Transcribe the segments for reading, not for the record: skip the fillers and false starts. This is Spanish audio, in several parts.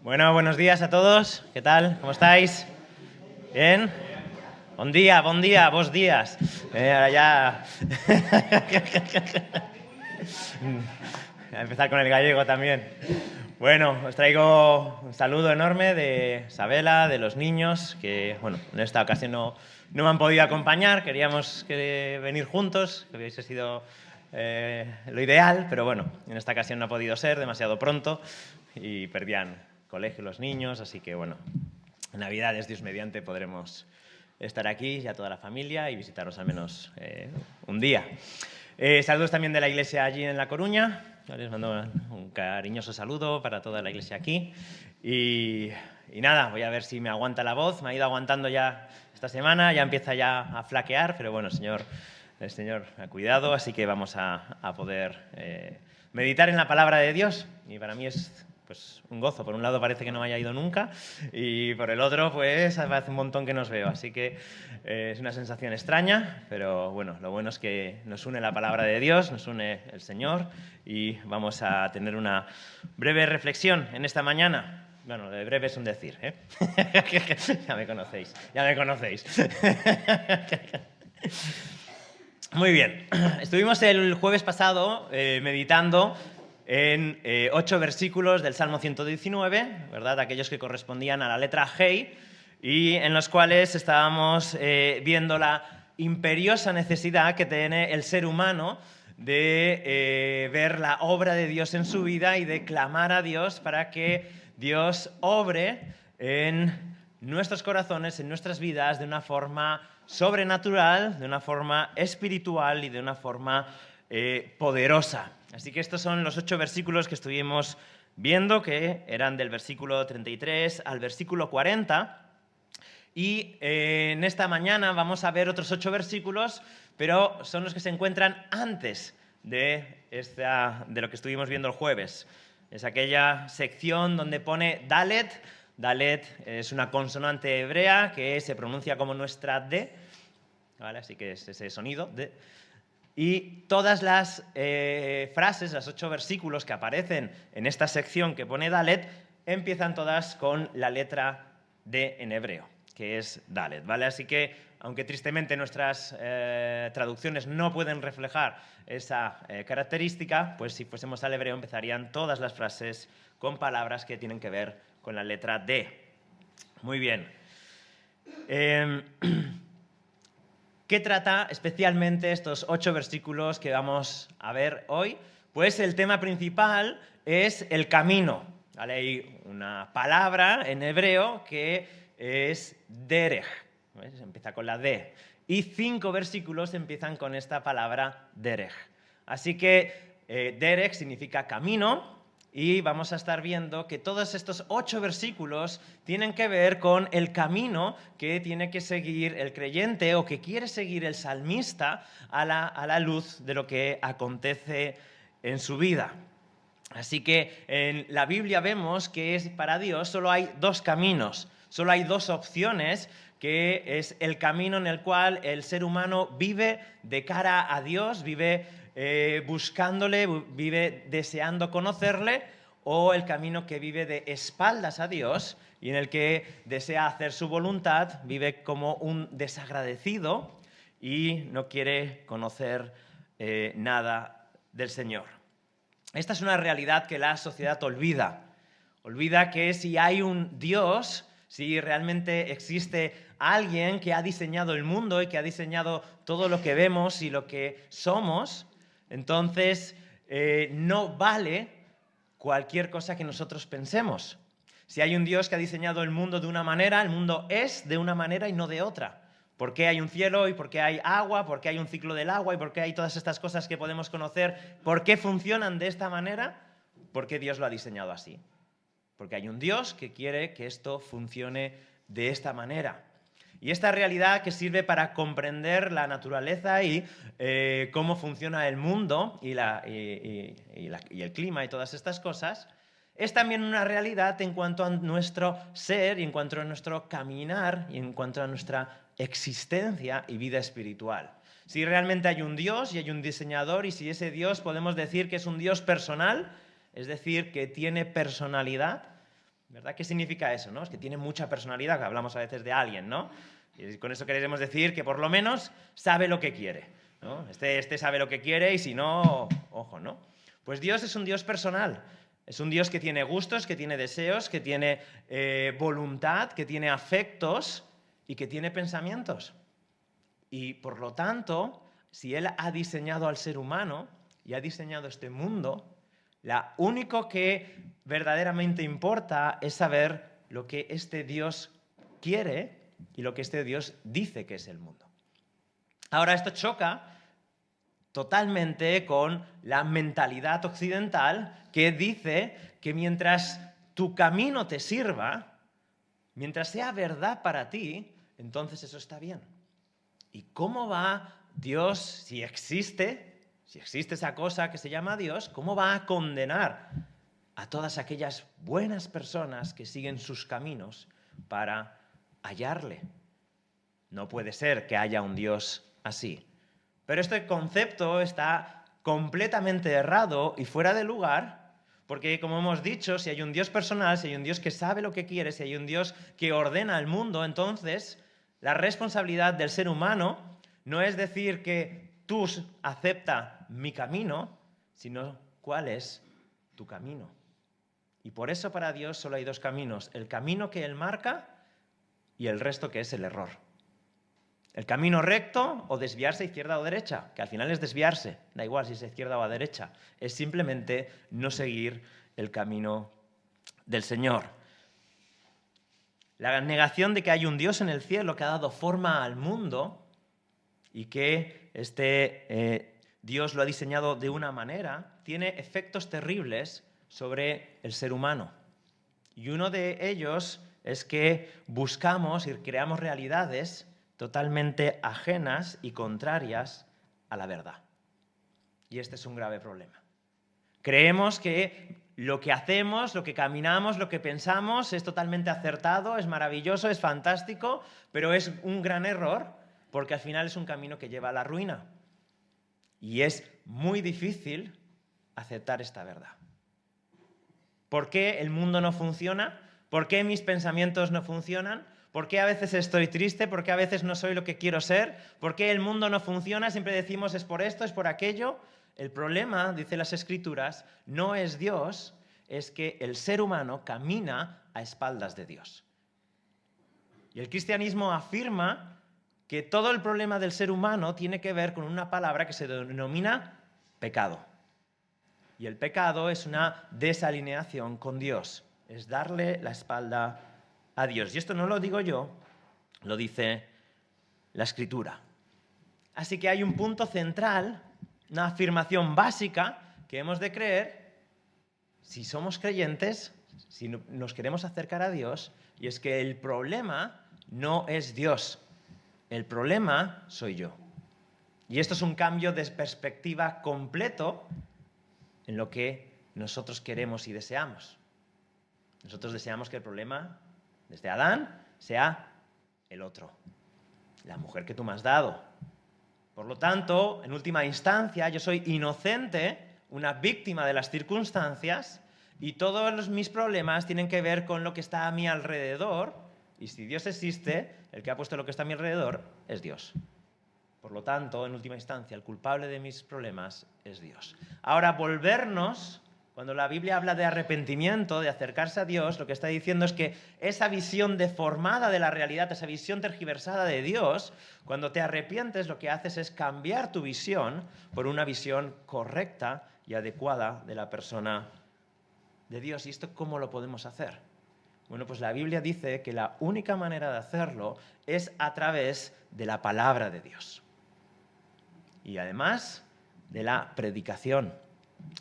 Bueno, buenos días a todos. ¿Qué tal? ¿Cómo estáis? ¿Bien? Bon día, vos días. Ahora ya... A empezar con el gallego también. Bueno, os traigo un saludo enorme de Sabela, de los niños, que, bueno, en esta ocasión no me han podido acompañar. Queríamos venir juntos, que hubiese sido lo ideal, pero bueno, en esta ocasión no ha podido ser, demasiado pronto, y perdían colegio los niños, así que, bueno, en Navidades, Dios mediante, podremos estar aquí, ya toda la familia, y visitaros al menos un día. Saludos también de la iglesia allí en La Coruña. Les mando un cariñoso saludo para toda la iglesia aquí. Y nada, voy a ver si me aguanta la voz. Me ha ido aguantando ya esta semana, ya empieza ya a flaquear, pero bueno, el Señor ha cuidado, así que vamos a poder meditar en la palabra de Dios. Y para mí es pues un gozo. Por un lado parece que no haya ido nunca y por el otro pues hace un montón que nos veo. Así que es una sensación extraña, pero bueno, lo bueno es que nos une la palabra de Dios, nos une el Señor y vamos a tener una breve reflexión en esta mañana. Bueno, de breve es un decir, ¿eh? Ya me conocéis. Muy bien. Estuvimos el jueves pasado meditando en 8 versículos del Salmo 119, ¿verdad? Aquellos que correspondían a la letra G, y en los cuales estábamos viendo la imperiosa necesidad que tiene el ser humano de ver la obra de Dios en su vida y de clamar a Dios para que Dios obre en nuestros corazones, en nuestras vidas, de una forma sobrenatural, de una forma espiritual y de una forma poderosa. Así que estos son los 8 versículos que estuvimos viendo, que eran del versículo 33 al versículo 40. Y en esta mañana vamos a ver otros 8 versículos, pero son los que se encuentran antes de lo que estuvimos viendo el jueves. Es aquella sección donde pone Dalet. Dalet es una consonante hebrea que se pronuncia como nuestra D, ¿vale? Así que es ese sonido, D. Y todas las frases, los 8 versículos que aparecen en esta sección que pone Dalet, empiezan todas con la letra D en hebreo, que es Dalet, ¿vale? Así que, aunque tristemente nuestras traducciones no pueden reflejar esa característica, pues si fuésemos al hebreo empezarían todas las frases con palabras que tienen que ver con la letra D. Muy bien. ¿Qué trata especialmente estos 8 versículos que vamos a ver hoy? Pues el tema principal es el camino, ¿vale? Hay una palabra en hebreo que es derech, ¿ves? Empieza con la D. Y 5 versículos empiezan con esta palabra derech. Así que derech significa camino. Y vamos a estar viendo que todos estos 8 versículos tienen que ver con el camino que tiene que seguir el creyente o que quiere seguir el salmista a la luz de lo que acontece en su vida. Así que en la Biblia vemos que para Dios solo hay 2 caminos, solo hay 2 opciones, que es el camino en el cual el ser humano vive de cara a Dios, vive buscándole, vive deseando conocerle, o el camino que vive de espaldas a Dios y en el que desea hacer su voluntad, vive como un desagradecido y no quiere conocer nada del Señor. Esta es una realidad que la sociedad olvida. Olvida que si hay un Dios, si realmente existe alguien que ha diseñado el mundo y que ha diseñado todo lo que vemos y lo que somos, entonces no vale cualquier cosa que nosotros pensemos. Si hay un Dios que ha diseñado el mundo de una manera, el mundo es de una manera y no de otra. ¿Por qué hay un cielo y por qué hay agua? ¿Por qué hay un ciclo del agua y por qué hay todas estas cosas que podemos conocer? ¿Por qué funcionan de esta manera? Porque Dios lo ha diseñado así. Porque hay un Dios que quiere que esto funcione de esta manera. Y esta realidad que sirve para comprender la naturaleza y cómo funciona el mundo y el clima y todas estas cosas, es también una realidad en cuanto a nuestro ser y en cuanto a nuestro caminar y en cuanto a nuestra existencia y vida espiritual. Si realmente hay un Dios y hay un diseñador y si ese Dios podemos decir que es un Dios personal, es decir, que tiene personalidad, ¿verdad? ¿Qué significa eso, no? Es que tiene mucha personalidad, que hablamos a veces de alguien, ¿no? Y con eso queremos decir que por lo menos sabe lo que quiere, ¿no? Este sabe lo que quiere y si no, ojo, ¿no? Pues Dios es un Dios personal. Es un Dios que tiene gustos, que tiene deseos, que tiene voluntad, que tiene afectos y que tiene pensamientos. Y por lo tanto, si Él ha diseñado al ser humano y ha diseñado este mundo, lo único que verdaderamente importa es saber lo que este Dios quiere y lo que este Dios dice que es el mundo. Ahora, esto choca totalmente con la mentalidad occidental que dice que mientras tu camino te sirva, mientras sea verdad para ti, entonces eso está bien. ¿Y cómo va Dios, si existe esa cosa que se llama Dios, cómo va a condenar a todas aquellas buenas personas que siguen sus caminos para hallarle? No puede ser que haya un Dios así. Pero este concepto está completamente errado y fuera de lugar, porque como hemos dicho, si hay un Dios personal, si hay un Dios que sabe lo que quiere, si hay un Dios que ordena el mundo, entonces la responsabilidad del ser humano no es decir que tú acepta mi camino, sino cuál es tu camino. Y por eso para Dios solo hay dos caminos, el camino que Él marca y el resto que es el error. El camino recto o desviarse a izquierda o derecha, que al final es desviarse, da igual si es a izquierda o a derecha, es simplemente no seguir el camino del Señor. La negación de que hay un Dios en el cielo que ha dado forma al mundo y que Dios lo ha diseñado de una manera, tiene efectos terribles sobre el ser humano. Y uno de ellos es que buscamos y creamos realidades totalmente ajenas y contrarias a la verdad. Y este es un grave problema. Creemos que lo que hacemos, lo que caminamos, lo que pensamos es totalmente acertado, es maravilloso, es fantástico, pero es un gran error porque al final es un camino que lleva a la ruina. Y es muy difícil aceptar esta verdad. ¿Por qué el mundo no funciona? ¿Por qué mis pensamientos no funcionan? ¿Por qué a veces estoy triste? ¿Por qué a veces no soy lo que quiero ser? ¿Por qué el mundo no funciona? Siempre decimos es por esto, es por aquello. El problema, dicen las Escrituras, no es Dios, es que el ser humano camina a espaldas de Dios. Y el cristianismo afirma que todo el problema del ser humano tiene que ver con una palabra que se denomina pecado. Y el pecado es una desalineación con Dios, es darle la espalda a Dios. Y esto no lo digo yo, lo dice la Escritura. Así que hay un punto central, una afirmación básica que hemos de creer si somos creyentes, si nos queremos acercar a Dios, y es que el problema no es Dios, el problema soy yo. Y esto es un cambio de perspectiva completo en lo que nosotros queremos y deseamos. Nosotros deseamos que el problema, desde Adán, sea el otro, la mujer que tú me has dado. Por lo tanto, en última instancia, yo soy inocente, una víctima de las circunstancias, y todos mis problemas tienen que ver con lo que está a mi alrededor, y si Dios existe, el que ha puesto lo que está a mi alrededor es Dios. Por lo tanto, en última instancia, el culpable de mis problemas es Dios. Ahora, volvernos, cuando la Biblia habla de arrepentimiento, de acercarse a Dios, lo que está diciendo es que esa visión deformada de la realidad, esa visión tergiversada de Dios, cuando te arrepientes, lo que haces es cambiar tu visión por una visión correcta y adecuada de la persona de Dios. ¿Y esto cómo lo podemos hacer? Bueno, pues la Biblia dice que la única manera de hacerlo es a través de la palabra de Dios. Y además de la predicación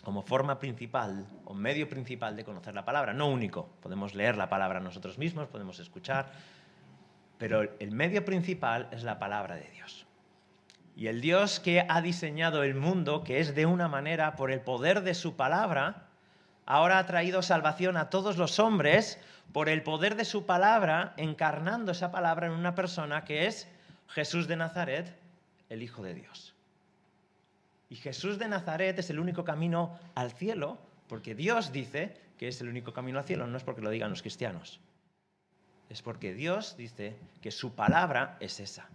como forma principal o medio principal de conocer la palabra, no único. Podemos leer la palabra nosotros mismos, podemos escuchar, pero el medio principal es la palabra de Dios. Y el Dios que ha diseñado el mundo, que es de una manera por el poder de su palabra, ahora ha traído salvación a todos los hombres por el poder de su palabra, encarnando esa palabra en una persona que es Jesús de Nazaret, el Hijo de Dios. Y Jesús de Nazaret es el único camino al cielo porque Dios dice que es el único camino al cielo, no es porque lo digan los cristianos. Es porque Dios dice que su palabra es esa.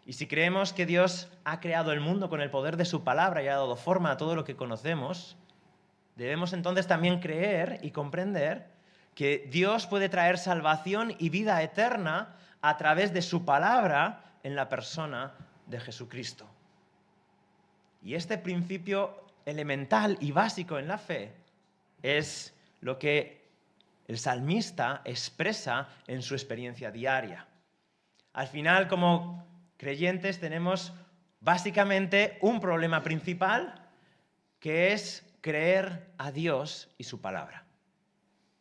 Y si creemos que Dios ha creado el mundo con el poder de su palabra y ha dado forma a todo lo que conocemos, debemos entonces también creer y comprender que Dios puede traer salvación y vida eterna a través de su palabra en la persona de Jesucristo. Y este principio elemental y básico en la fe es lo que el salmista expresa en su experiencia diaria. Al final, como creyentes, tenemos básicamente un problema principal, que es creer a Dios y su palabra.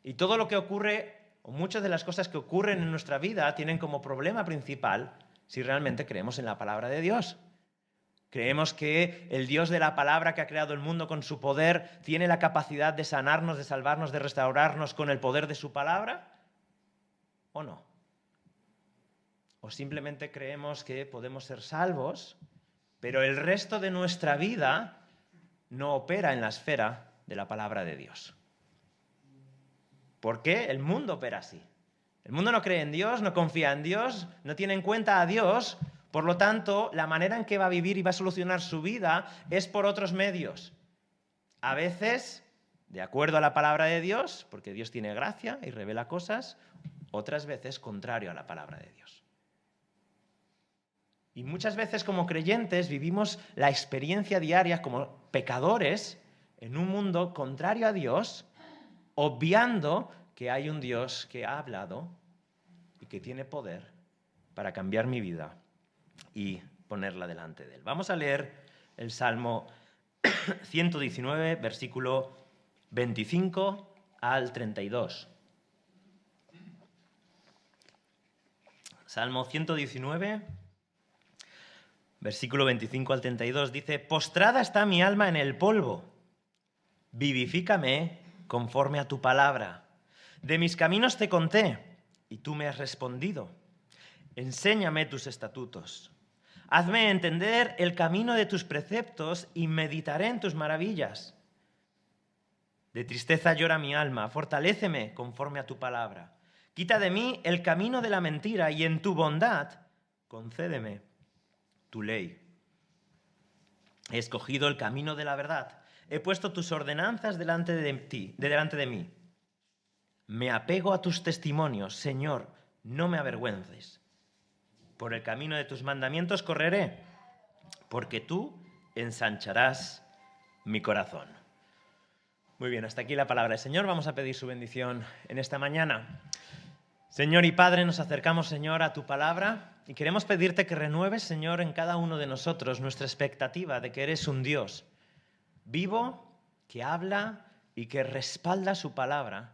Y todo lo que ocurre, o muchas de las cosas que ocurren en nuestra vida, tienen como problema principal si realmente creemos en la palabra de Dios. Creemos que el Dios de la palabra que ha creado el mundo con su poder tiene la capacidad de sanarnos, de salvarnos, de restaurarnos con el poder de su palabra, ¿o no? O simplemente creemos que podemos ser salvos, pero el resto de nuestra vida no opera en la esfera de la palabra de Dios. ¿Por qué? El mundo opera así. El mundo no cree en Dios, no confía en Dios, no tiene en cuenta a Dios. Por lo tanto, la manera en que va a vivir y va a solucionar su vida es por otros medios. A veces, de acuerdo a la palabra de Dios, porque Dios tiene gracia y revela cosas, otras veces contrario a la palabra de Dios. Y muchas veces como creyentes vivimos la experiencia diaria como pecadores en un mundo contrario a Dios, obviando que hay un Dios que ha hablado y que tiene poder para cambiar mi vida y ponerla delante de él. Vamos a leer el Salmo 119, versículo 25 al 32. Salmo 119, versículo 25 al 32, dice: Postrada está mi alma en el polvo, vivifícame conforme a tu palabra. De mis caminos te conté, y tú me has respondido. Enséñame tus estatutos. Hazme entender el camino de tus preceptos y meditaré en tus maravillas. De tristeza llora mi alma, fortaléceme conforme a tu palabra. Quita de mí el camino de la mentira y en tu bondad concédeme tu ley. He escogido el camino de la verdad. He puesto tus ordenanzas delante de mí. Me apego a tus testimonios, Señor, no me avergüences. Por el camino de tus mandamientos correré, porque tú ensancharás mi corazón. Muy bien, hasta aquí la palabra del Señor. Vamos a pedir su bendición en esta mañana. Señor y Padre, nos acercamos, Señor, a tu palabra y queremos pedirte que renueves, Señor, en cada uno de nosotros nuestra expectativa de que eres un Dios vivo, que habla y que respalda su palabra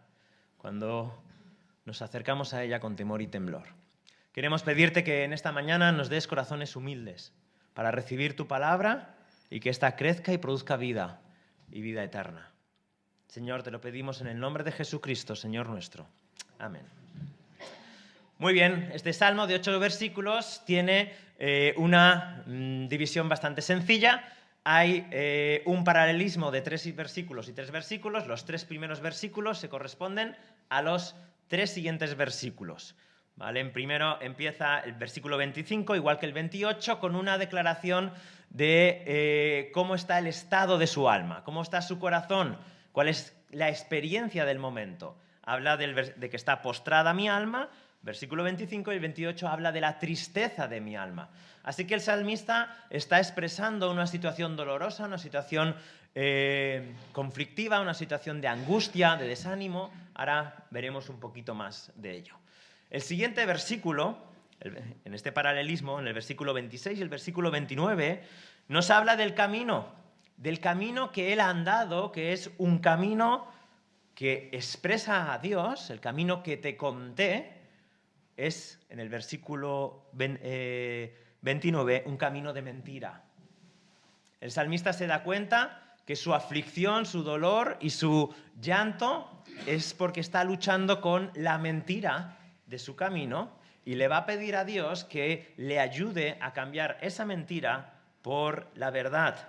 cuando nos acercamos a ella con temor y temblor. Queremos pedirte que en esta mañana nos des corazones humildes para recibir tu palabra y que ésta crezca y produzca vida y vida eterna. Señor, te lo pedimos en el nombre de Jesucristo, Señor nuestro. Amén. Muy bien, este salmo de 8 versículos tiene una división bastante sencilla. Hay un paralelismo de 3 versículos y 3 versículos. Los 3 primeros versículos se corresponden a los 3 siguientes versículos. ¿Vale? Primero empieza el versículo 25, igual que el 28, con una declaración de cómo está el estado de su alma, cómo está su corazón, cuál es la experiencia del momento. Habla de que está postrada mi alma, versículo 25, y el 28 habla de la tristeza de mi alma. Así que el salmista está expresando una situación dolorosa, una situación conflictiva, una situación de angustia, de desánimo. Ahora veremos un poquito más de ello. El siguiente versículo, en este paralelismo, en el versículo 26 y el versículo 29, nos habla del camino que él ha andado, que es un camino que expresa a Dios, el camino que te conté, es, en el versículo 29, un camino de mentira. El salmista se da cuenta que su aflicción, su dolor y su llanto es porque está luchando con la mentira de su camino y le va a pedir a Dios que le ayude a cambiar esa mentira por la verdad.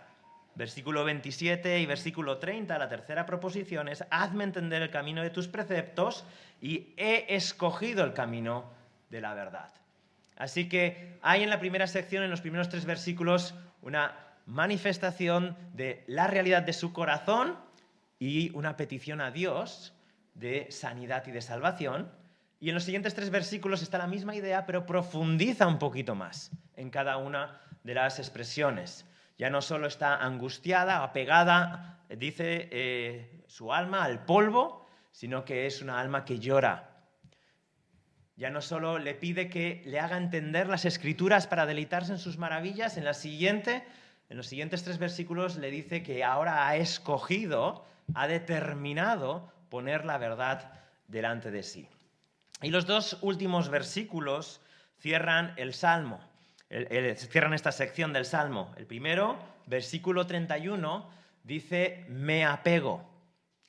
versículo 27 y versículo 30, la tercera proposición es: hazme entender el camino de tus preceptos y he escogido el camino de la verdad. Así que hay en la primera sección, en los primeros 3 versículos, una manifestación de la realidad de su corazón y una petición a Dios de sanidad y de salvación. Y en los siguientes 3 versículos está la misma idea, pero profundiza un poquito más en cada una de las expresiones. Ya no solo está angustiada, apegada, dice su alma al polvo, sino que es una alma que llora. Ya no solo le pide que le haga entender las Escrituras para deleitarse en sus maravillas, en los siguientes 3 versículos le dice que ahora ha escogido, ha determinado poner la verdad delante de sí. Y los 2 últimos versículos cierran el Salmo, cierran esta sección del Salmo. El primero, versículo 31, dice: me apego.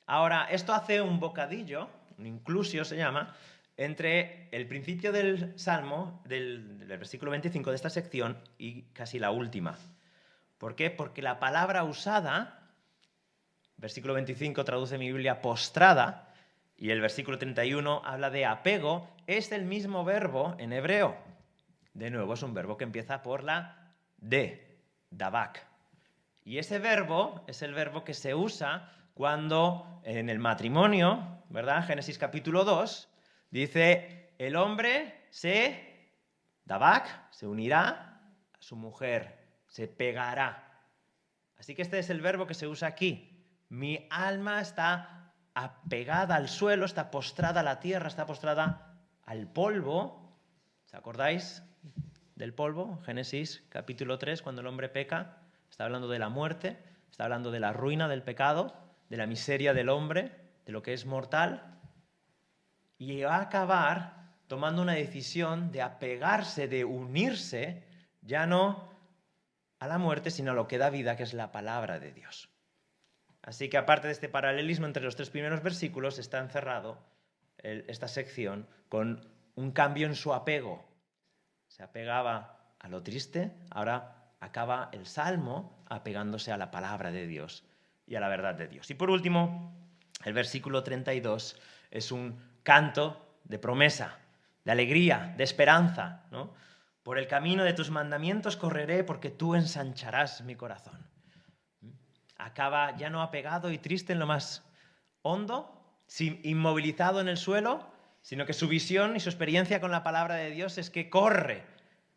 Ahora, esto hace un bocadillo, un inclusio se llama, entre el principio del Salmo, del versículo 25 de esta sección, y casi la última. ¿Por qué? Porque la palabra usada, versículo 25 traduce mi Biblia postrada, y el versículo 31 habla de apego, es el mismo verbo en hebreo. De nuevo, es un verbo que empieza por la D, davak. Y ese verbo es el verbo que se usa cuando en el matrimonio, ¿verdad? Génesis capítulo 2, dice: el hombre davak, se unirá a su mujer, se pegará. Así que este es el verbo que se usa aquí. Mi alma está apegada al suelo, está postrada a la tierra, está postrada al polvo. ¿Os acordáis del polvo? Génesis capítulo 3, cuando el hombre peca, está hablando de la muerte, está hablando de la ruina del pecado, de la miseria del hombre, de lo que es mortal. Y va a acabar tomando una decisión de apegarse, de unirse, ya no a la muerte, sino a lo que da vida, que es la palabra de Dios. Así que aparte de este paralelismo entre los 3 primeros versículos, está encerrado esta sección con un cambio en su apego. Se apegaba a lo triste, ahora acaba el Salmo apegándose a la palabra de Dios y a la verdad de Dios. Y por último, el versículo 32 es un canto de promesa, de alegría, de esperanza, ¿no? Por el camino de tus mandamientos correré, porque tú ensancharás mi corazón. Acaba ya no apegado y triste en lo más hondo, inmovilizado en el suelo, sino que su visión y su experiencia con la palabra de Dios es que corre,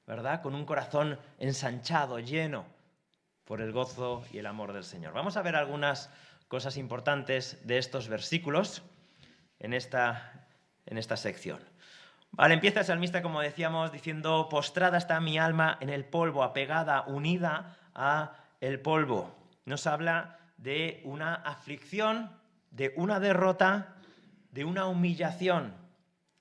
¿verdad? Con un corazón ensanchado, lleno por el gozo y el amor del Señor. Vamos a ver algunas cosas importantes de estos versículos en esta sección. Vale, empieza el salmista, como decíamos, diciendo: postrada está mi alma en el polvo, apegada, unida a el polvo. Nos habla de una aflicción, de una derrota, de una humillación.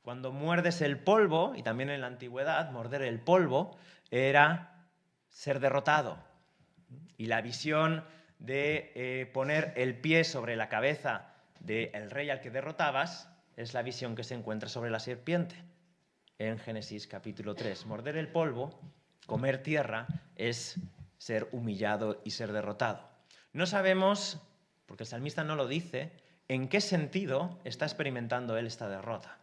Cuando muerdes el polvo, y también en la antigüedad, morder el polvo era ser derrotado. Y la visión de poner el pie sobre la cabeza del rey al que derrotabas es la visión que se encuentra sobre la serpiente en Génesis capítulo 3. Morder el polvo, comer tierra, es ser humillado y ser derrotado. No sabemos, porque el salmista no lo dice, en qué sentido está experimentando él esta derrota.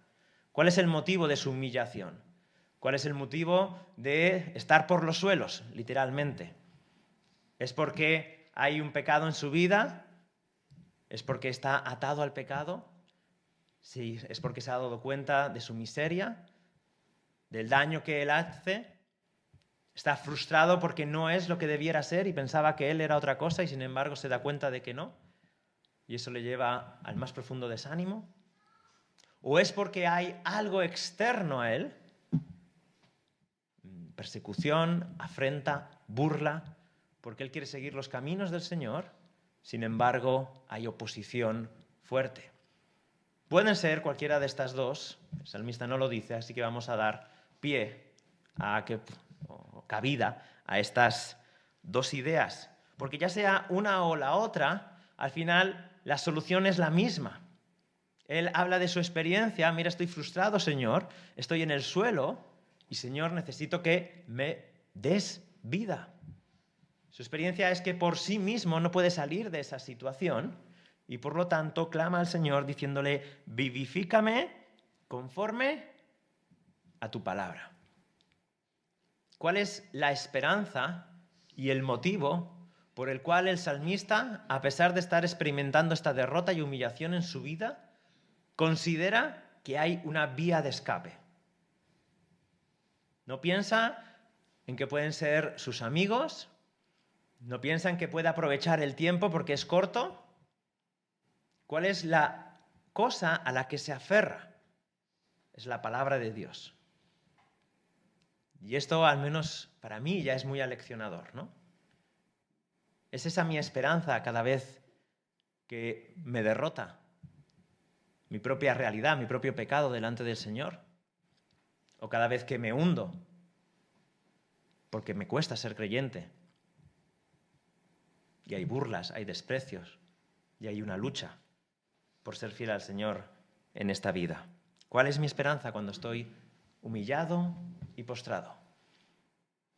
¿Cuál es el motivo de su humillación? ¿Cuál es el motivo de estar por los suelos, literalmente? ¿Es porque hay un pecado en su vida? ¿Es porque está atado al pecado? Sí, es porque se ha dado cuenta de su miseria, del daño que él hace. Está frustrado porque no es lo que debiera ser y pensaba que él era otra cosa y sin embargo se da cuenta de que no. Y eso le lleva al más profundo desánimo. ¿O es porque hay algo externo a él? Persecución, afrenta, burla, porque él quiere seguir los caminos del Señor, sin embargo hay oposición fuerte. Pueden ser cualquiera de estas dos, el salmista no lo dice, así que vamos a dar pie a cabida a estas dos ideas, porque ya sea una o la otra, al final la solución es la misma. Él habla de su experiencia: mira, estoy frustrado, Señor, estoy en el suelo y, Señor, necesito que me des vida. Su experiencia es que por sí mismo no puede salir de esa situación y por lo tanto clama al Señor diciéndole, vivifícame conforme a tu palabra. ¿Cuál es la esperanza y el motivo por el cual el salmista, a pesar de estar experimentando esta derrota y humillación en su vida, considera que hay una vía de escape? No piensa en que pueden ser sus amigos, no piensa en que puede aprovechar el tiempo porque es corto. ¿Cuál es la cosa a la que se aferra? Es la palabra de Dios. Y esto, al menos para mí, ya es muy aleccionador, ¿no? Es esa mi esperanza cada vez que me derrota mi propia realidad, mi propio pecado delante del Señor. O cada vez que me hundo, porque me cuesta ser creyente. Y hay burlas, hay desprecios, y hay una lucha por ser fiel al Señor en esta vida. ¿Cuál es mi esperanza cuando estoy humillado y postrado?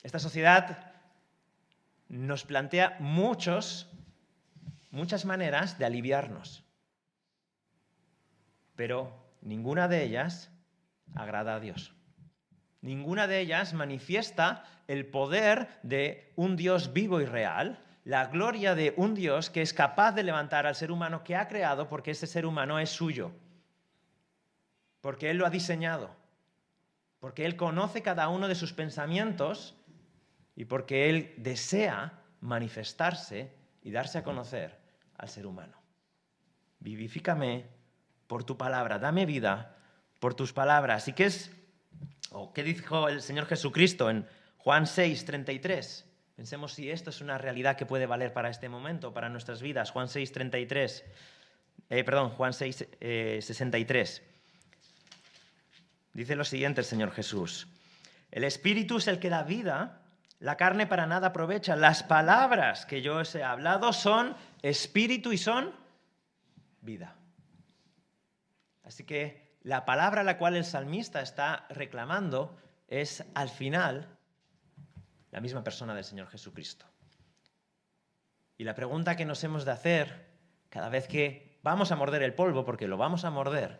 Esta sociedad nos plantea muchas maneras de aliviarnos, pero ninguna de ellas agrada a Dios. Ninguna de ellas manifiesta el poder de un Dios vivo y real, la gloria de un Dios que es capaz de levantar al ser humano que ha creado porque ese ser humano es suyo, porque Él lo ha diseñado, porque Él conoce cada uno de sus pensamientos y porque Él desea manifestarse y darse a conocer al ser humano. Vivifícame por tu palabra, dame vida por tus palabras. ¿Y qué dijo el Señor Jesucristo en Juan 6:33? Pensemos si esto es una realidad que puede valer para este momento, para nuestras vidas. Juan 6:63. Dice lo siguiente el Señor Jesús. El Espíritu es el que da vida, la carne para nada aprovecha. Las palabras que yo os he hablado son espíritu y son vida. Así que la palabra a la cual el salmista está reclamando es, al final, la misma persona del Señor Jesucristo. Y la pregunta que nos hemos de hacer cada vez que vamos a morder el polvo, porque lo vamos a morder,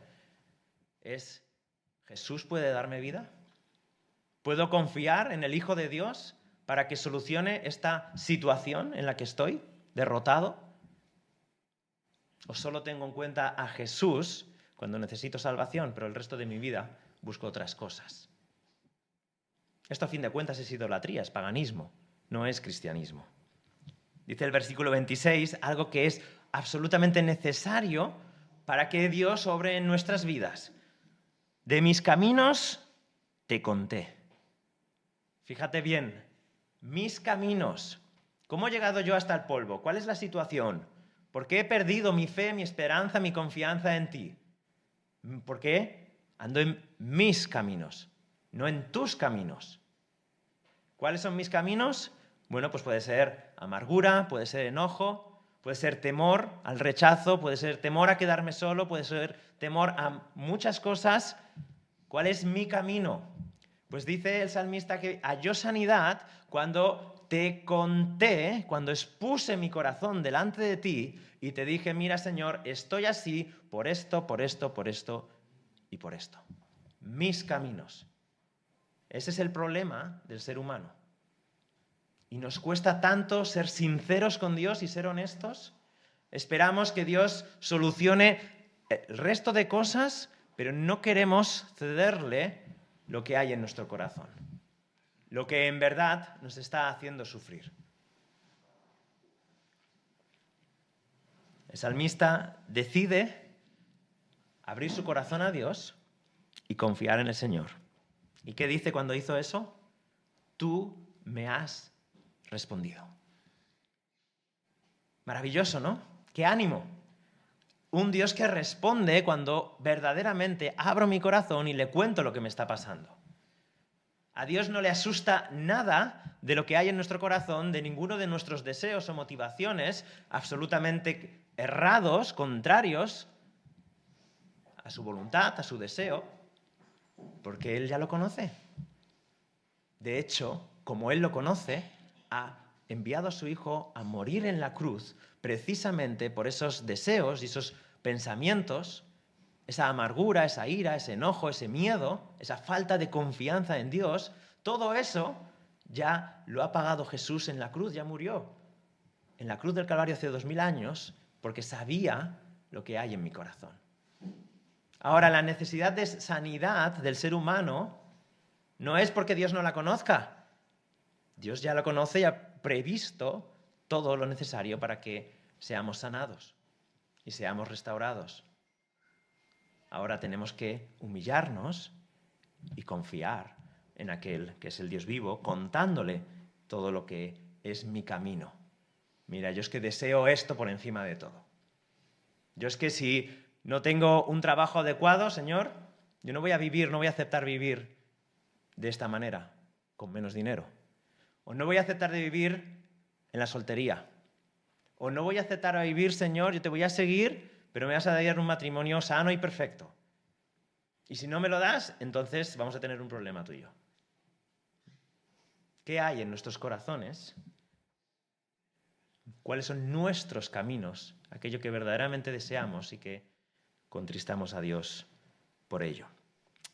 es, ¿Jesús puede darme vida? ¿Puedo confiar en el Hijo de Dios para que solucione esta situación en la que estoy, derrotado? ¿O solo tengo en cuenta a Jesús cuando necesito salvación, pero el resto de mi vida busco otras cosas? Esto, a fin de cuentas, es idolatría, es paganismo, no es cristianismo. Dice el versículo 26 algo que es absolutamente necesario para que Dios obre en nuestras vidas. De mis caminos te conté. Fíjate bien, mis caminos. ¿Cómo he llegado yo hasta el polvo? ¿Cuál es la situación? ¿Por qué he perdido mi fe, mi esperanza, mi confianza en ti? ¿Por qué? Ando en mis caminos, no en tus caminos. ¿Cuáles son mis caminos? Bueno, pues puede ser amargura, puede ser enojo, puede ser temor al rechazo, puede ser temor a quedarme solo, puede ser temor a muchas cosas. ¿Cuál es mi camino? Pues dice el salmista que halló sanidad cuando te conté, cuando expuse mi corazón delante de ti y te dije, mira, Señor, estoy así por esto, por esto, por esto y por esto. Mis caminos. Ese es el problema del ser humano. Y nos cuesta tanto ser sinceros con Dios y ser honestos. Esperamos que Dios solucione el resto de cosas, pero no queremos cederle lo que hay en nuestro corazón, lo que en verdad nos está haciendo sufrir. El salmista decide abrir su corazón a Dios y confiar en el Señor. ¿Y qué dice cuando hizo eso? Tú me has respondido. Maravilloso, ¿no? ¡Qué ánimo! Un Dios que responde cuando verdaderamente abro mi corazón y le cuento lo que me está pasando. A Dios no le asusta nada de lo que hay en nuestro corazón, de ninguno de nuestros deseos o motivaciones absolutamente errados, contrarios a su voluntad, a su deseo, porque Él ya lo conoce. De hecho, como Él lo conoce, ha enviado a su Hijo a morir en la cruz precisamente por esos deseos y esos pensamientos, esa amargura, esa ira, ese enojo, ese miedo, esa falta de confianza en Dios, todo eso ya lo ha pagado Jesús en la cruz, ya murió en la cruz del Calvario hace 2000 años porque sabía lo que hay en mi corazón. Ahora, la necesidad de sanidad del ser humano no es porque Dios no la conozca. Dios ya la conoce y ha previsto todo lo necesario para que seamos sanados y seamos restaurados. Ahora tenemos que humillarnos y confiar en aquel que es el Dios vivo, contándole todo lo que es mi camino. Mira, yo es que deseo esto por encima de todo. Yo es que si no tengo un trabajo adecuado, Señor, yo no voy a vivir, no voy a aceptar vivir de esta manera, con menos dinero. O no voy a aceptar de vivir en la soltería. O no voy a aceptar a vivir, Señor, yo te voy a seguir, pero me vas a dar un matrimonio sano y perfecto. Y si no me lo das, entonces vamos a tener un problema tú y yo. ¿Qué hay en nuestros corazones? ¿Cuáles son nuestros caminos? Aquello que verdaderamente deseamos y que contristamos a Dios por ello.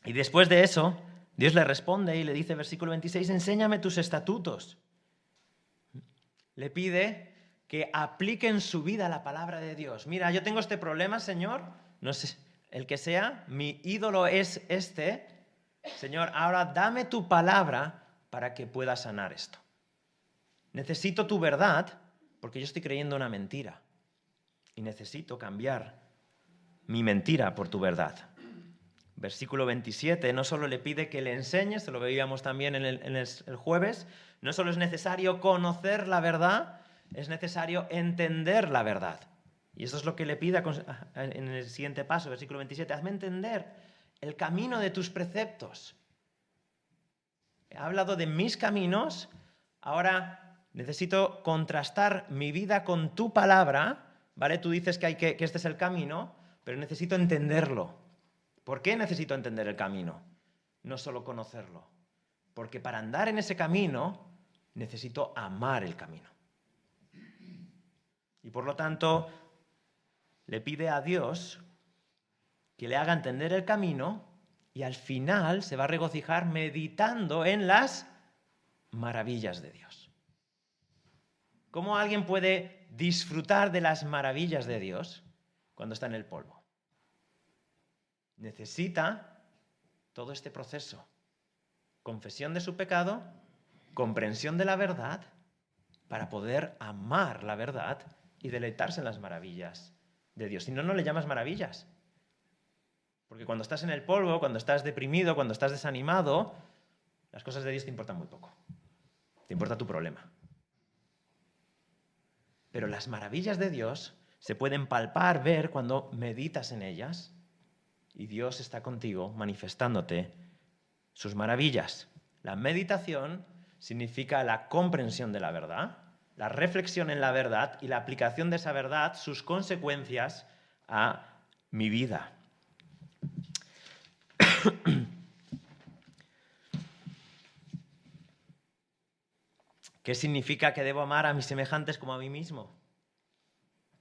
Y después de eso, Dios le responde y le dice, versículo 26, enséñame tus estatutos. Le pide que aplique en su vida la palabra de Dios. Mira, yo tengo este problema, Señor, no sé, el que sea, mi ídolo es este. Señor, ahora dame tu palabra para que pueda sanar esto. Necesito tu verdad porque yo estoy creyendo una mentira y necesito cambiar mi mentira por tu verdad. Versículo 27, no solo le pide que le enseñe, se lo veíamos también en el jueves, no solo es necesario conocer la verdad, es necesario entender la verdad. Y eso es lo que le pide en el siguiente paso, versículo 27, hazme entender el camino de tus preceptos. He hablado de mis caminos, ahora necesito contrastar mi vida con tu palabra, ¿vale? Tú dices que este es el camino, pero necesito entenderlo. ¿Por qué necesito entender el camino? No solo conocerlo. Porque para andar en ese camino necesito amar el camino. Y por lo tanto, le pide a Dios que le haga entender el camino y al final se va a regocijar meditando en las maravillas de Dios. ¿Cómo alguien puede disfrutar de las maravillas de Dios cuando está en el polvo? Necesita todo este proceso. Confesión de su pecado, comprensión de la verdad, para poder amar la verdad y deleitarse en las maravillas de Dios. Si no, no le llamas maravillas. Porque cuando estás en el polvo, cuando estás deprimido, cuando estás desanimado, las cosas de Dios te importan muy poco. Te importa tu problema. Pero las maravillas de Dios se pueden palpar, ver cuando meditas en ellas y Dios está contigo manifestándote sus maravillas. La meditación significa la comprensión de la verdad, la reflexión en la verdad y la aplicación de esa verdad, sus consecuencias a mi vida. ¿Qué significa que debo amar a mis semejantes como a mí mismo?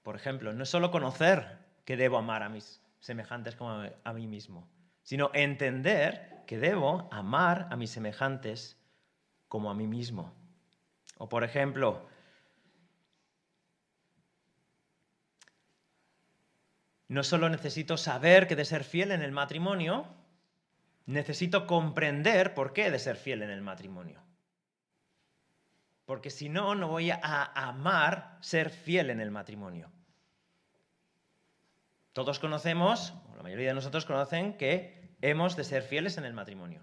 Por ejemplo, no es solo conocer que debo amar a mis semejantes como a mí mismo, sino entender que debo amar a mis semejantes como a mí mismo. O por ejemplo, no solo necesito saber que he de ser fiel en el matrimonio, necesito comprender por qué he de ser fiel en el matrimonio. Porque si no, no voy a amar ser fiel en el matrimonio. Todos conocemos, o la mayoría de nosotros conocen, que hemos de ser fieles en el matrimonio.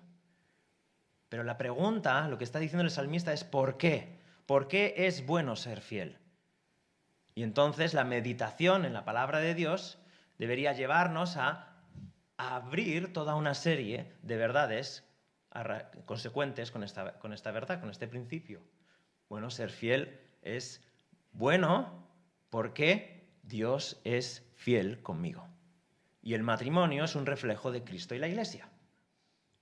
Pero la pregunta, lo que está diciendo el salmista es ¿por qué? ¿Por qué es bueno ser fiel? Y entonces la meditación en la palabra de Dios debería llevarnos a abrir toda una serie de verdades consecuentes con esta verdad, con este principio. Bueno, ser fiel es bueno porque Dios es fiel conmigo. Y el matrimonio es un reflejo de Cristo y la Iglesia.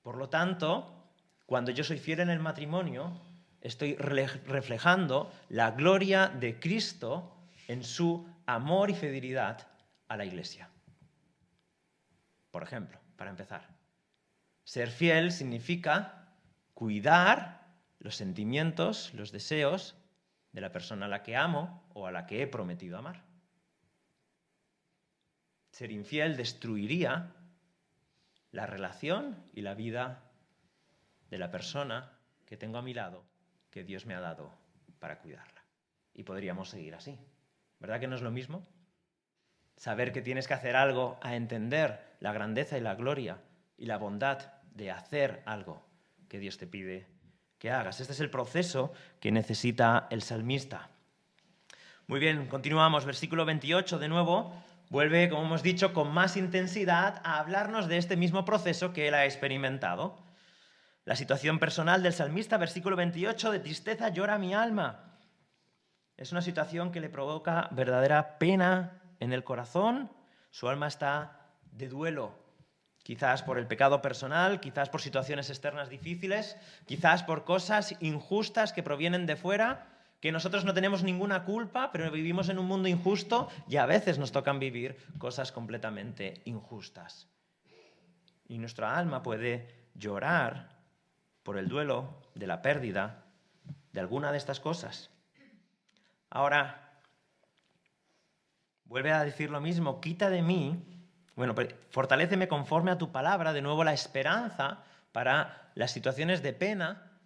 Por lo tanto, cuando yo soy fiel en el matrimonio, estoy reflejando la gloria de Cristo en su amor y fidelidad a la Iglesia. Por ejemplo, para empezar, ser fiel significa cuidar los sentimientos, los deseos de la persona a la que amo o a la que he prometido amar. Ser infiel destruiría la relación y la vida de la persona que tengo a mi lado, que Dios me ha dado para cuidarla. Y podríamos seguir así. ¿Verdad que no es lo mismo? Saber que tienes que hacer algo a entender la grandeza y la gloria y la bondad de hacer algo que Dios te pide que hagas. Este es el proceso que necesita el salmista. Muy bien, continuamos. Versículo 28 de nuevo. Vuelve, como hemos dicho, con más intensidad a hablarnos de este mismo proceso que él ha experimentado. La situación personal del salmista, versículo 28, de tristeza llora mi alma. Es una situación que le provoca verdadera pena en el corazón. Su alma está de duelo, quizás por el pecado personal, quizás por situaciones externas difíciles, quizás por cosas injustas que provienen de fuera, que nosotros no tenemos ninguna culpa, pero vivimos en un mundo injusto y a veces nos tocan vivir cosas completamente injustas. Y nuestra alma puede llorar por el duelo de la pérdida de alguna de estas cosas. Ahora, vuelve a decir lo mismo, quita de mí, fortaléceme conforme a tu palabra, de nuevo la esperanza para las situaciones de pena.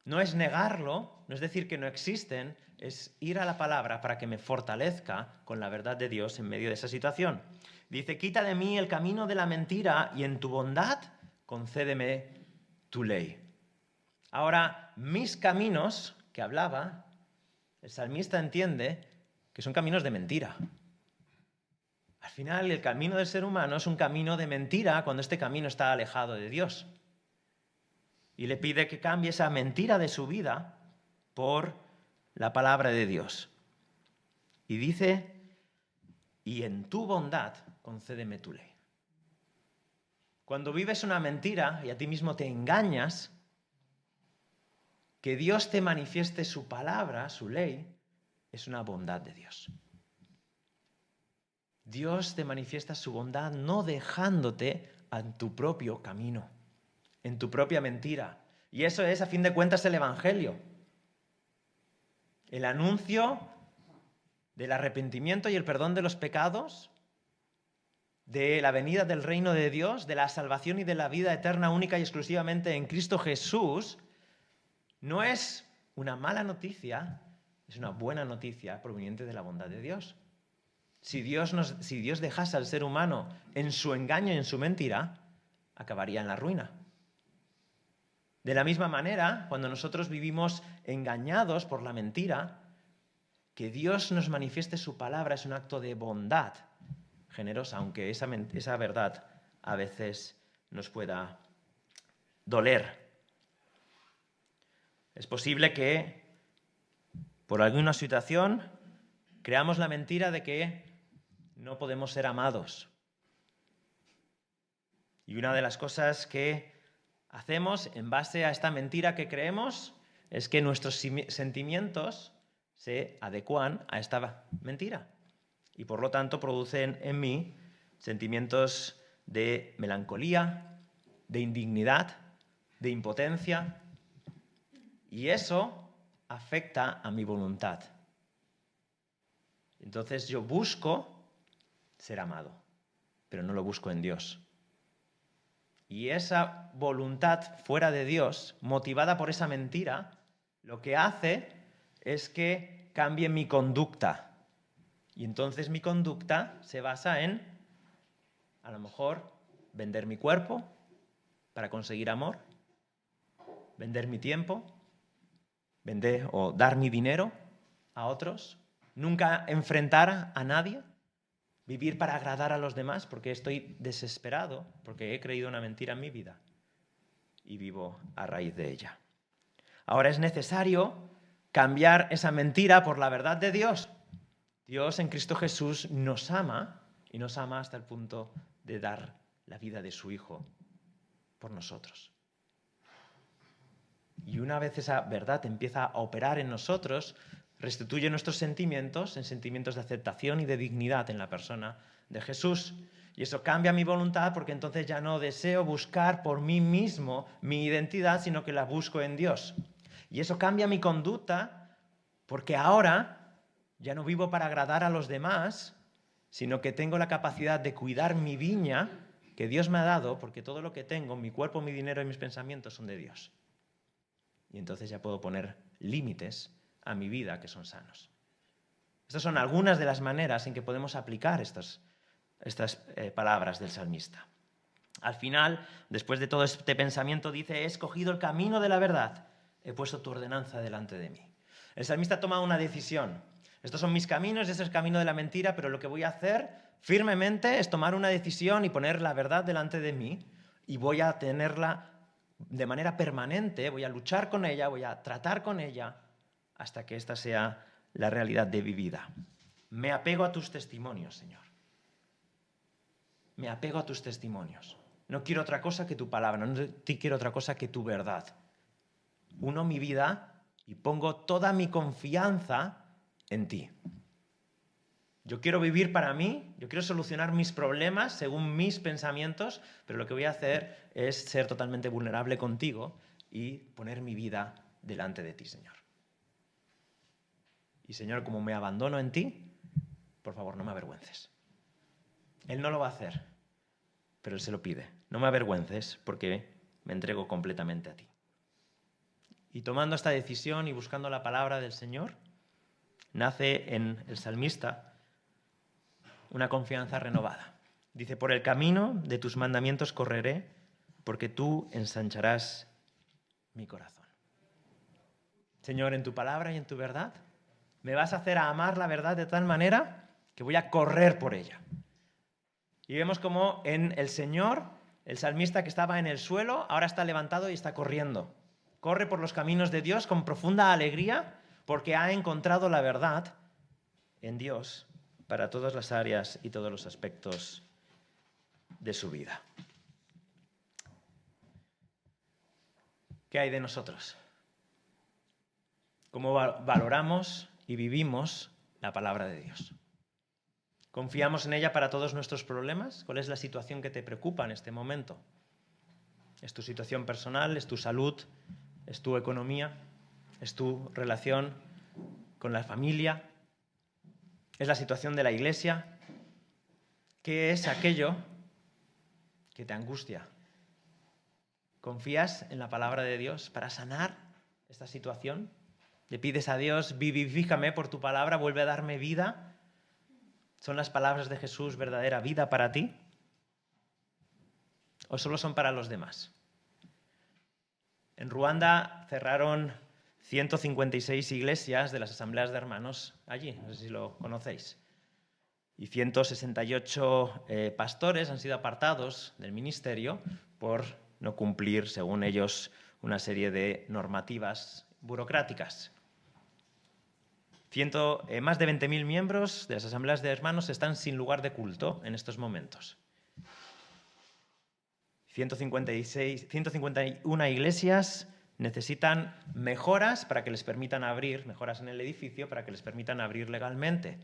No es negarlo, no es decir que no existen, es ir a la palabra para que me fortalezca con la verdad de Dios en medio de esa situación. Dice, quita de mí el camino de la mentira y en tu bondad concédeme tu ley. Ahora, mis caminos, que hablaba, el salmista entiende que son caminos de mentira. Al final, el camino del ser humano es un camino de mentira cuando este camino está alejado de Dios. Y le pide que cambie esa mentira de su vida por la palabra de Dios. Y dice, y en tu bondad concédeme tu ley. Cuando vives una mentira y a ti mismo te engañas, que Dios te manifieste su palabra, su ley, es una bondad de Dios. Dios te manifiesta su bondad no dejándote en tu propio camino, en tu propia mentira. Y eso es, a fin de cuentas, el Evangelio. El anuncio del arrepentimiento y el perdón de los pecados, de la venida del reino de Dios, de la salvación y de la vida eterna única y exclusivamente en Cristo Jesús, no es una mala noticia, es una buena noticia proveniente de la bondad de Dios. Si Dios dejase al ser humano en su engaño y en su mentira, acabaría en la ruina. De la misma manera, cuando nosotros vivimos engañados por la mentira, que Dios nos manifieste su palabra es un acto de bondad generosa, aunque esa verdad a veces nos pueda doler. Es posible que por alguna situación creamos la mentira de que no podemos ser amados. Y una de las cosas que hacemos en base a esta mentira que creemos es que nuestros sentimientos se adecuan a esta mentira y por lo tanto producen en mí sentimientos de melancolía, de indignidad, de impotencia, y eso afecta a mi voluntad. Entonces yo busco ser amado, pero no lo busco en Dios. Y esa voluntad fuera de Dios, motivada por esa mentira, lo que hace es que cambie mi conducta. Y entonces mi conducta se basa en, a lo mejor, vender mi cuerpo para conseguir amor, vender mi tiempo, vender o dar mi dinero a otros, nunca enfrentar a nadie, vivir para agradar a los demás porque estoy desesperado, porque he creído una mentira en mi vida y vivo a raíz de ella. Ahora es necesario cambiar esa mentira por la verdad de Dios. Dios en Cristo Jesús nos ama y nos ama hasta el punto de dar la vida de su Hijo por nosotros. Y una vez esa verdad empieza a operar en nosotros, restituye nuestros sentimientos en sentimientos de aceptación y de dignidad en la persona de Jesús. Y eso cambia mi voluntad porque entonces ya no deseo buscar por mí mismo mi identidad, sino que la busco en Dios. Y eso cambia mi conducta porque ahora ya no vivo para agradar a los demás, sino que tengo la capacidad de cuidar mi viña que Dios me ha dado, porque todo lo que tengo, mi cuerpo, mi dinero y mis pensamientos son de Dios. Y entonces ya puedo poner límites a mi vida que son sanos. Estas son algunas de las maneras en que podemos aplicar estas palabras del salmista. Al final, después de todo este pensamiento, dice: he escogido el camino de la verdad, he puesto tu ordenanza delante de mí. El salmista toma una decisión. Estos son mis caminos, este es el camino de la mentira, pero lo que voy a hacer firmemente es tomar una decisión y poner la verdad delante de mí, y voy a tenerla de manera permanente, voy a luchar con ella, voy a tratar con ella hasta que esta sea la realidad de mi vida. Me apego a tus testimonios, Señor. Me apego a tus testimonios. No quiero otra cosa que tu palabra, no quiero otra cosa que tu verdad. Uno mi vida y pongo toda mi confianza en ti. Yo quiero vivir para mí, yo quiero solucionar mis problemas según mis pensamientos, pero lo que voy a hacer es ser totalmente vulnerable contigo y poner mi vida delante de ti, Señor. Y, Señor, como me abandono en ti, por favor, no me avergüences. Él no lo va a hacer, pero Él se lo pide. No me avergüences porque me entrego completamente a ti. Y tomando esta decisión y buscando la palabra del Señor, nace en el salmista una confianza renovada. Dice: por el camino de tus mandamientos correré, porque tú ensancharás mi corazón. Señor, en tu palabra y en tu verdad, me vas a hacer a amar la verdad de tal manera que voy a correr por ella. Y vemos como en el Señor, el salmista que estaba en el suelo, ahora está levantado y está corriendo. Corre por los caminos de Dios con profunda alegría porque ha encontrado la verdad en Dios para todas las áreas y todos los aspectos de su vida. ¿Qué hay de nosotros? ¿Cómo valoramos y vivimos la palabra de Dios? ¿Confiamos en ella para todos nuestros problemas? ¿Cuál es la situación que te preocupa en este momento? ¿Es tu situación personal? ¿Es tu salud? ¿Es tu economía? ¿Es tu relación con la familia? ¿Es la situación de la iglesia? ¿Qué es aquello que te angustia? ¿Confías en la palabra de Dios para sanar esta situación? ¿Le pides a Dios: vivifícame por tu palabra, vuelve a darme vida? ¿Son las palabras de Jesús verdadera vida para ti? ¿O solo son para los demás? En Ruanda cerraron 156 iglesias de las asambleas de hermanos allí, no sé si lo conocéis. Y 168 pastores han sido apartados del ministerio por no cumplir, según ellos, una serie de normativas burocráticas. Más de 20.000 miembros de las asambleas de hermanos están sin lugar de culto en estos momentos. 151 iglesias necesitan mejoras para que les permitan abrir, mejoras en el edificio para que les permitan abrir legalmente.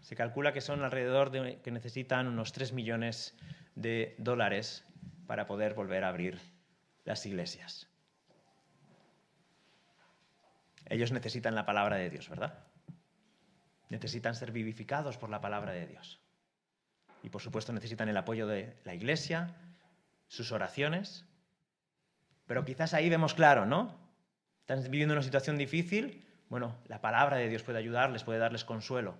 Se calcula que son alrededor de que necesitan unos 3 millones de dólares para poder volver a abrir las iglesias. Ellos necesitan la palabra de Dios, ¿verdad? Necesitan ser vivificados por la palabra de Dios. Y por supuesto necesitan el apoyo de la iglesia, sus oraciones. Pero quizás ahí vemos claro, ¿no? Están viviendo una situación difícil. Bueno, la palabra de Dios puede ayudarles, puede darles consuelo.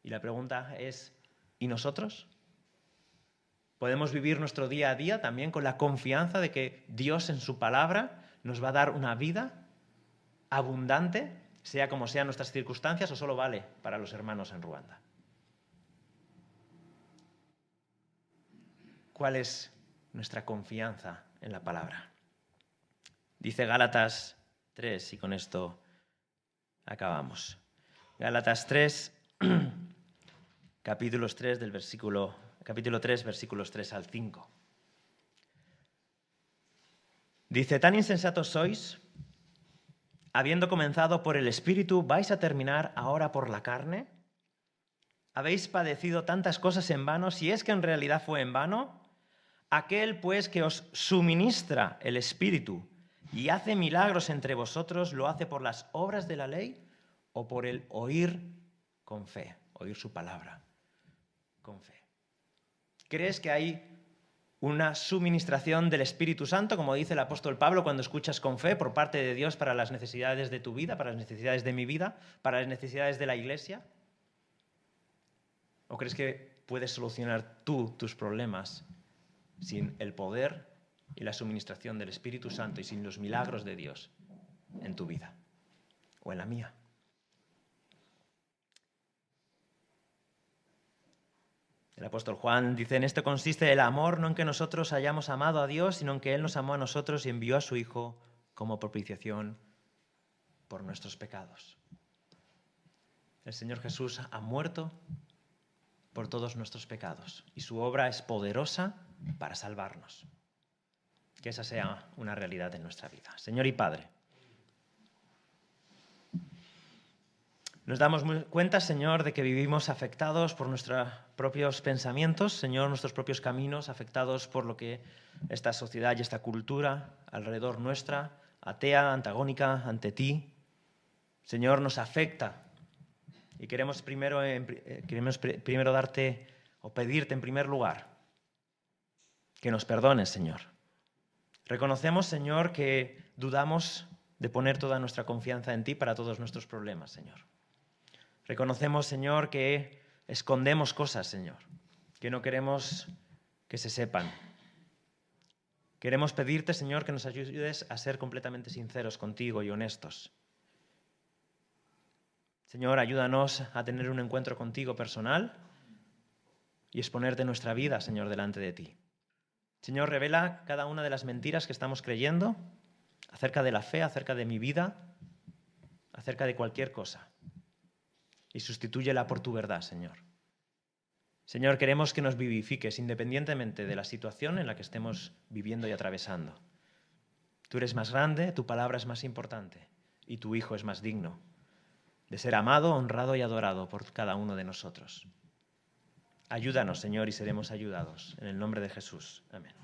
Y la pregunta es: ¿y nosotros? ¿Podemos vivir nuestro día a día también con la confianza de que Dios en su palabra nos va a dar una vida abundante, sea como sean nuestras circunstancias, o solo vale para los hermanos en Ruanda? ¿Cuál es nuestra confianza en la palabra? Dice Gálatas 3, y con esto acabamos. Gálatas 3, capítulo 3, versículos 3 al 5. Dice, tan insensatos sois, habiendo comenzado por el Espíritu, ¿vais a terminar ahora por la carne? ¿Habéis padecido tantas cosas en vano? Si es que en realidad fue en vano, aquel pues que os suministra el Espíritu y hace milagros entre vosotros, ¿lo hace por las obras de la ley o por el oír con fe? Oír su palabra con fe. ¿Crees que hay una suministración del Espíritu Santo, como dice el apóstol Pablo, cuando escuchas con fe por parte de Dios para las necesidades de tu vida, para las necesidades de mi vida, para las necesidades de la iglesia? ¿O crees que puedes solucionar tú tus problemas sin el poder y la suministración del Espíritu Santo y sin los milagros de Dios en tu vida o en la mía? El apóstol Juan dice, en esto consiste el amor, no en que nosotros hayamos amado a Dios, sino en que Él nos amó a nosotros y envió a su Hijo como propiciación por nuestros pecados. El Señor Jesús ha muerto por todos nuestros pecados y su obra es poderosa para salvarnos. Que esa sea una realidad en nuestra vida. Señor y Padre, nos damos cuenta, Señor, de que vivimos afectados por nuestros propios pensamientos, Señor, nuestros propios caminos, afectados por lo que esta sociedad y esta cultura alrededor nuestra, atea, antagónica ante ti, Señor, nos afecta. Y queremos primero darte o pedirte en primer lugar que nos perdones, Señor. Reconocemos, Señor, que dudamos de poner toda nuestra confianza en ti para todos nuestros problemas, Señor. Reconocemos, Señor, que escondemos cosas, Señor, que no queremos que se sepan. Queremos pedirte, Señor, que nos ayudes a ser completamente sinceros contigo y honestos. Señor, ayúdanos a tener un encuentro contigo personal y exponerte nuestra vida, Señor, delante de ti. Señor, revela cada una de las mentiras que estamos creyendo acerca de la fe, acerca de mi vida, acerca de cualquier cosa. Y sustitúyela por tu verdad, Señor. Señor, queremos que nos vivifiques independientemente de la situación en la que estemos viviendo y atravesando. Tú eres más grande, tu palabra es más importante y tu Hijo es más digno de ser amado, honrado y adorado por cada uno de nosotros. Ayúdanos, Señor, y seremos ayudados. En el nombre de Jesús. Amén.